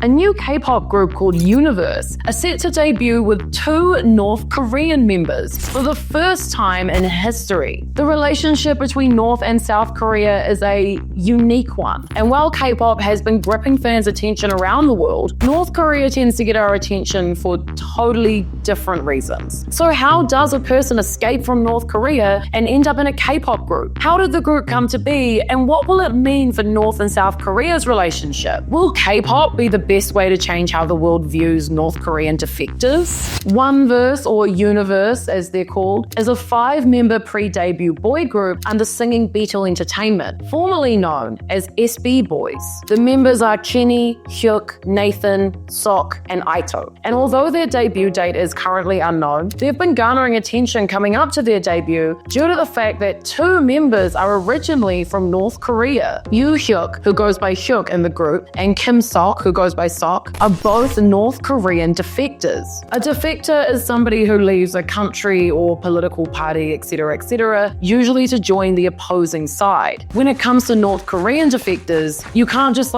a new K-pop group called 1VERSE are set to debut with 2 North Korean members for the first time in history. The relationship between North and South Korea is a unique one, and while K-pop has been gripping fans' attention around the world, North Korea tends to get our attention for totally different reasons. So how does a person escape from North Korea and end up in a K-pop group? How did the group come to be, and what will it mean for North and South Korea's relationship? Will K-pop be the best way to change how the world views North Korean defectors? 1VERSE, or 1VERSE as they're called, is a 5-member pre-debut boy group under Singing Beetle Entertainment, formerly known as SB Boys. The members are Kenny, Hyuk, Nathan, Sok, and Aito. And although their debut date is currently unknown, they've been garnering attention coming up to their debut due to the fact that 2 members are originally from North Korea. Yoo Hyuk, who goes by Hyuk in the group, and Kim Sok, who goes by Sok, are both North Korean defectors. A defector is somebody who leaves a country or political party, etc., usually to join the opposing side. When it comes to North Korean defectors, you can't just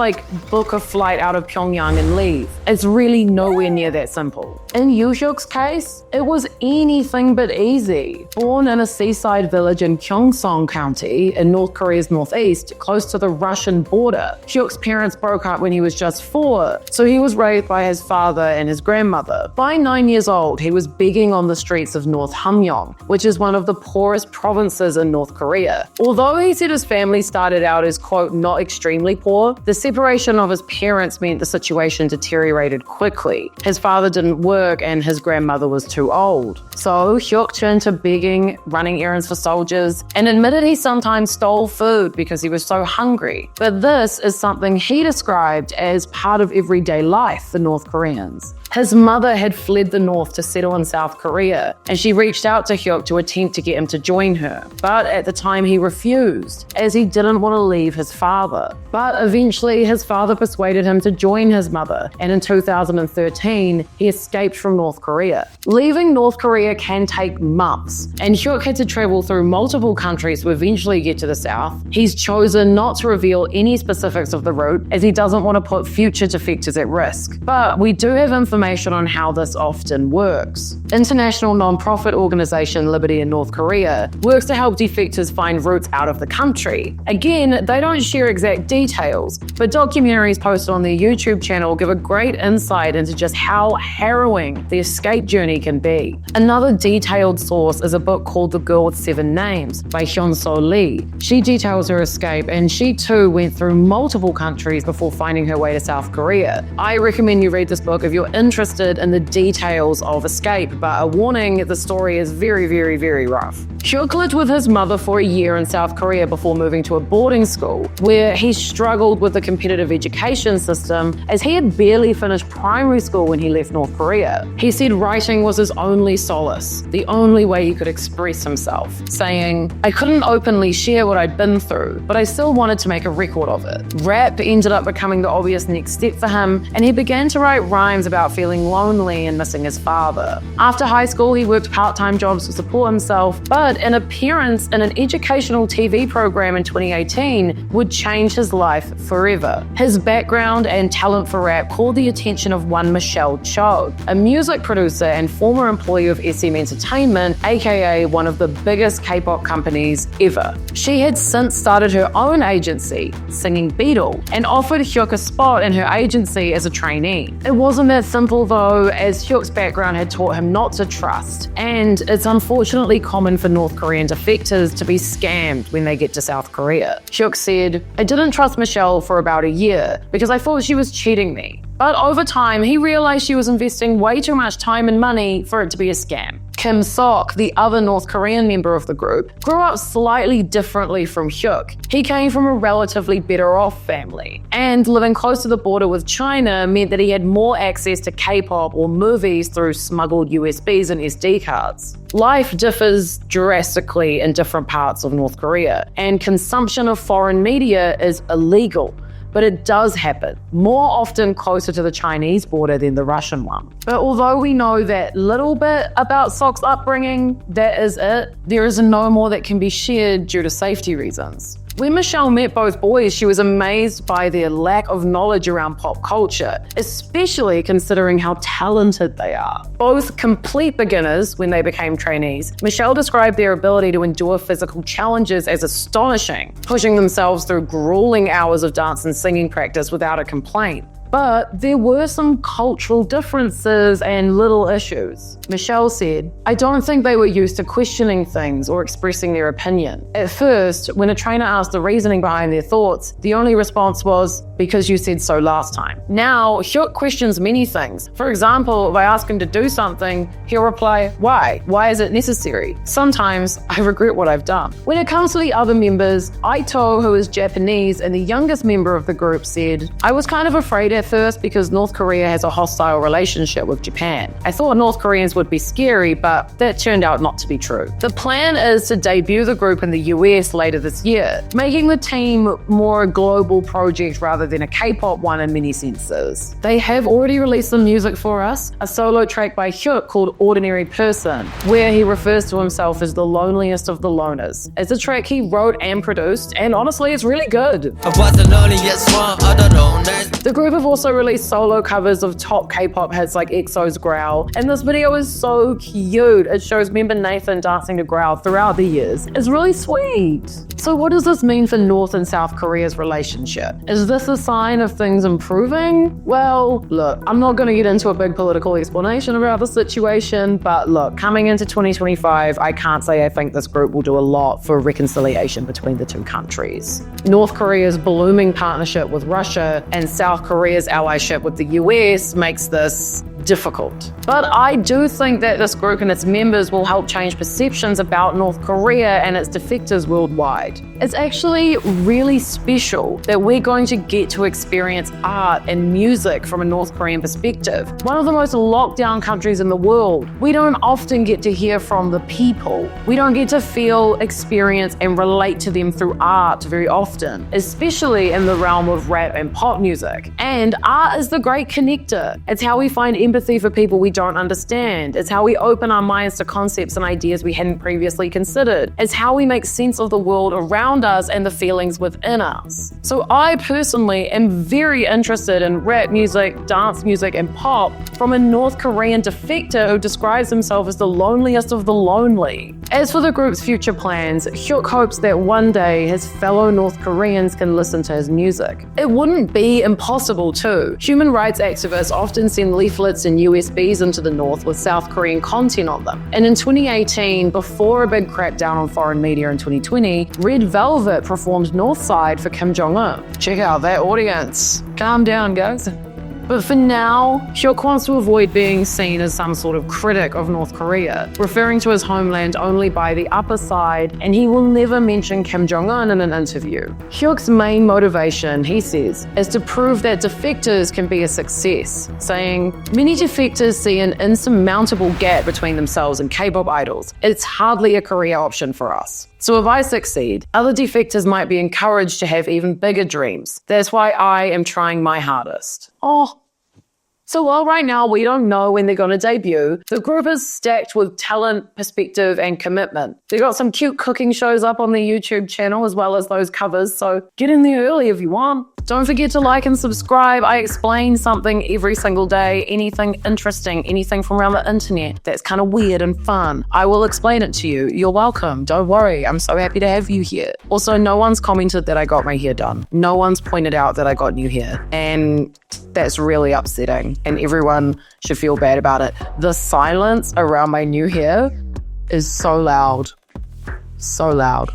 book a flight out of Pyongyang and leave. It's really nowhere near that simple. In Yoo Hyuk's case, it was anything but easy. Born in a seaside village in Gyeongsang County in North Korea's northeast, close to the Russian border, Hyuk's parents broke up when he was just 4, so he was raised by his father and his grandmother. By 9 years old, he was begging on the streets of North Hamgyong, which is one of the poorest provinces in North Korea. Although he said his family started out as, quote, not extremely poor, the separation of his parents meant the situation deteriorated quickly. His father didn't work and his grandmother was too old. So Hyuk turned to begging, running errands for soldiers, and admitted he sometimes stole food because he was so hungry. But this is something he described as part of everyday life for North Koreans. His mother had fled the north to settle in South Korea, and she reached out to Hyuk to attempt to get him to join her. But at the time he refused, as he didn't want to leave his father. But eventually his father persuaded him to join his mother, and in 2013 he escaped from North Korea. Leaving North Korea can take months, and Hyuk had to travel through multiple countries to eventually get to the south. He's chosen not to reveal any specifics of the route, as he doesn't want to put future defectors at risk. But we do have information on how this often works. International non-profit organization Liberty in North Korea works to help defectors find routes out of the country. Again, they don't share exact details, but documentaries posted on their YouTube channel give a great insight into just how harrowing the escape journey can be. Another detailed source is a book called The Girl with 7 Names by Hyun-So Lee. She details her escape, and she too went through multiple countries before finding her way to South Korea. I recommend you read this book if you're interested in the details of escape, but a warning, the story is very rough. Hyuk lived with his mother for a year in South Korea before moving to a boarding school, where he struggled with the competitive education system as he had barely finished primary school when he left North Korea. He said writing was his only solace, the only way he could express himself, saying, "I couldn't openly share what I'd been through, but I still wanted to make a record of it." Rap ended up becoming the obvious next step for him, and he began to write rhymes about feeling lonely and missing his father. After high school, he worked part-time jobs to support himself, but an appearance in an educational TV program in 2018 would change his life forever. His background and talent for rap called the attention of one Michelle Cho, a music producer and former employee of SM Entertainment, aka one of the biggest K-pop companies ever. She had since started her own agency, Singing Beetle, and offered Hyuk a spot in her agency as a trainee. It wasn't that simple though, as Hyuk's background had taught him not to trust, and it's unfortunately common for North Korean defectors to be scammed when they get to South Korea. Hyuk said, "I didn't trust Michelle for about a year because I thought she was cheating me. But over time, he realized she was investing way too much time and money for it to be a scam." Kim Sok, the other North Korean member of the group, grew up slightly differently from Hyuk. He came from a relatively better off family, and living close to the border with China meant that he had more access to K-pop or movies through smuggled USBs and SD cards. Life differs drastically in different parts of North Korea, and consumption of foreign media is illegal. But it does happen, more often closer to the Chinese border than the Russian one. But although we know that little bit about Sok's upbringing, that is it. There is no more that can be shared due to safety reasons. When Michelle met both boys, she was amazed by their lack of knowledge around pop culture, especially considering how talented they are. Both complete beginners when they became trainees, Michelle described their ability to endure physical challenges as astonishing, pushing themselves through grueling hours of dance and singing practice without a complaint. But there were some cultural differences and little issues. Michelle said, "I don't think they were used to questioning things or expressing their opinion. At first, when a trainer asked the reasoning behind their thoughts, the only response was, because you said so last time." Now, Hyuk questions many things. For example, if I ask him to do something, he'll reply, "Why? Why is it necessary?" Sometimes, "I regret what I've done." When it comes to the other members, Aito, who is Japanese and the youngest member of the group, said, "I was kind of afraid at first because North Korea has a hostile relationship with Japan. I thought North Koreans would be scary, but that turned out not to be true." The plan is to debut the group in the US later this year, making the team more a global project rather than a K-pop one in many senses. They have already released some music for us, a solo track by Hyuk called Ordinary Person, where he refers to himself as the loneliest of the loners. It's a track he wrote and produced, and honestly, it's really good. The group have also released solo covers of top K-pop hits like EXO's Growl, and this video is so cute. It shows member Nathan dancing to Growl throughout the years. It's really sweet. So what does this mean for North and South Korea's relationship? Is this a sign of things improving? Well, look, I'm not going to get into a big political explanation about the situation, but look, coming into 2025, I can't say I think this group will do a lot for reconciliation between the two countries. North Korea's blooming partnership with Russia and South Korea's allyship with the US makes this difficult. But I do think that this group and its members will help change perceptions about North Korea and its defectors worldwide. It's actually really special that we're going to get to experience art and music from a North Korean perspective. One of the most locked down countries in the world. We don't often get to hear from the people. We don't get to feel, experience, and relate to them through art very often, especially in the realm of rap and pop music. And art is the great connector. It's how we find empathy for people we don't understand. It's how we open our minds to concepts and ideas we hadn't previously considered. It's how we make sense of the world around us and the feelings within us. So I personally am very interested in rap music, dance music, and pop from a North Korean defector who describes himself as the loneliest of the lonely. As for the group's future plans, Hyuk hopes that one day his fellow North Koreans can listen to his music. It wouldn't be impossible too. Human rights activists often send leaflets and USBs into the North with South Korean content on them. And in 2018, before a big crackdown on foreign media in 2020, Red Velvet performed Northside for Kim Jong-un. Check out that audience. Calm down, guys. But for now, Hyuk wants to avoid being seen as some sort of critic of North Korea, referring to his homeland only by the upper side, and he will never mention Kim Jong-un in an interview. Hyuk's main motivation, he says, is to prove that defectors can be a success, saying, "Many defectors see an insurmountable gap between themselves and K-pop idols. It's hardly a career option for us. So if I succeed, other defectors might be encouraged to have even bigger dreams. That's why I am trying my hardest." Oh. So while right now we don't know when they're going to debut, the group is stacked with talent, perspective, and commitment. They've got some cute cooking shows up on their YouTube channel as well as those covers, so get in there early if you want. Don't forget to like and subscribe. I explain something every single day, anything interesting, anything from around the internet that's kind of weird and fun. I will explain it to you. You're welcome. Don't worry. I'm so happy to have you here. Also, no one's commented that I got my hair done. No one's pointed out that I got new hair. And that's really upsetting. And everyone should feel bad about it. The silence around my new hair is so loud. So loud.